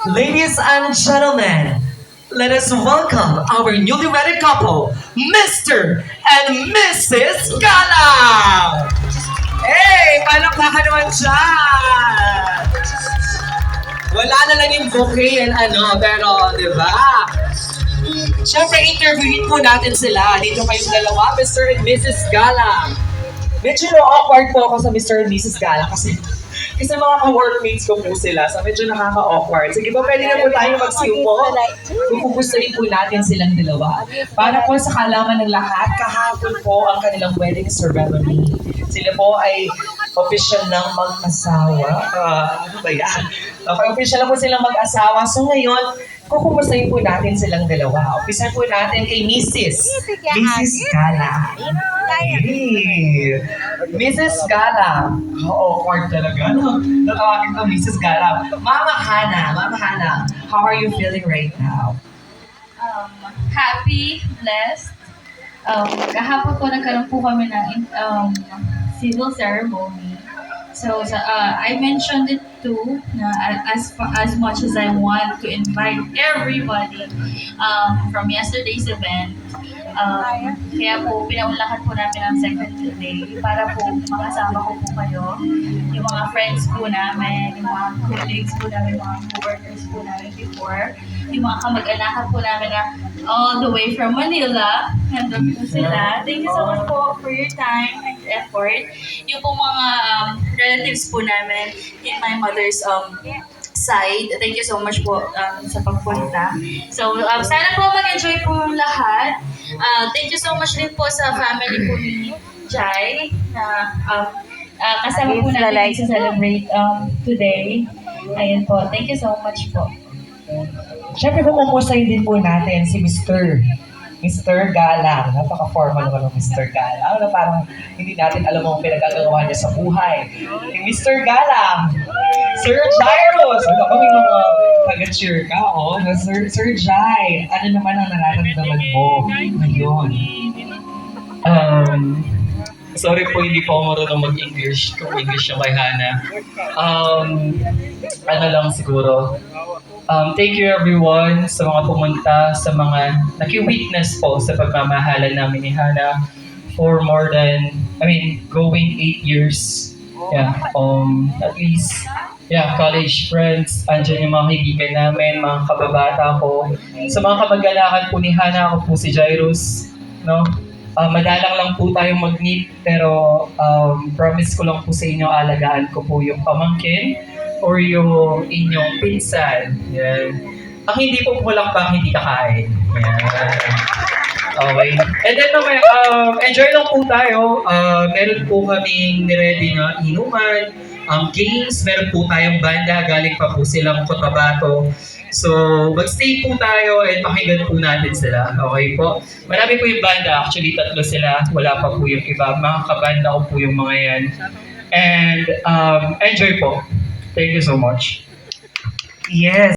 Ladies and gentlemen, let us welcome our newly wedded couple, Mr. and Mrs. Galang! Hey! Palakpakan naman dyan! Wala na lang yung bouquet and pero, di ba? Siyempre, interviewin po natin sila. Dito kayong dalawa, Mr. and Mrs. Galang. Medyo awkward po ako sa Mr. and Mrs. Galang kasi mga ka-workmates ko po sila, so medyo nakaka-awkward. Sige ba, pwede na po tayo magsiupo? Kukugustuhin po natin silang dalawa. Para po sa kalaman ng lahat, kahapon po ang kanilang wedding ceremony. Sila po ay official ng mag-asawa. Ano ba yan? Okay, official na po silang mag-asawa. So ngayon, kukumustahin po natin silang dalawa. Umpisa po natin kay Mrs. Gala. Hey, Mrs. Gala. Awkward talaga, no? Natawagin ko, Mrs. Gala. Mama Hana, how are you feeling right now? Happy, blessed. Kahapon po nagkaroon po kami ng civil ceremony. So, I mentioned it too, na as much as I want to invite everybody from yesterday's event. Kaya po, pinaunlakan po namin ang second day para po makasama ko po kayo, yung mga friends po namin, yung mga colleagues po namin, yung mga co-workers po namin before, yung mga kamag-anakan po namin na all the way from Manila, nandun po sila. Thank you so much po for your time and effort. Yung po mga relatives po namin in my mother's side. Thank you so much po sa pagpunta. So, sana po mag-enjoy po lahat. Thank you so much din po sa family po ni Jai na kasama po natin to celebrate today. Ayun po. Thank you so much po. Siyempre, kukumustahin din po natin si Mr. Galang. Napaka-formal naman ng Mr. Galang. Na parang hindi natin alam ang pinagagawa niya sa buhay. Si Mr. Galang, Sir Jairus! Ano kami mga taga-cheer ka, oh? Sir Jai, ano naman ang nararamdaman mo ngayon? Sorry po, hindi po ako marunong mag-English. Kung English yung kay Hana. Ano lang siguro. Thank you everyone sa mga pumunta, sa mga naki-witness po sa pagmamahalan namin ni Hana for more than, going 8 years. Yeah, at least, college friends, andyan yung mga kaibigan namin, mga kababata ko. Sa mga kamag-anakan po ni Hana, ako po si Jairus, no? Madalang lang po tayong mag-meet, pero promise ko lang po sa inyo, alagaan ko po yung pamangkin or yung inyong pinsan. Yan. Ang hindi po walang pang hindi kakain. Yan. Okay. And then enjoy lang po tayo. Meron po kaming niready na inuman, games, meron po tayong banda, galing pa po silang Cotabato. So, mag-stay po tayo and pakinggan po natin sila. Okay po? Marami po yung banda. Actually, 3 sila. Wala pa po yung iba. Mga kabanda ko po yung mga yan. And enjoy po. Thank you so much. Yes.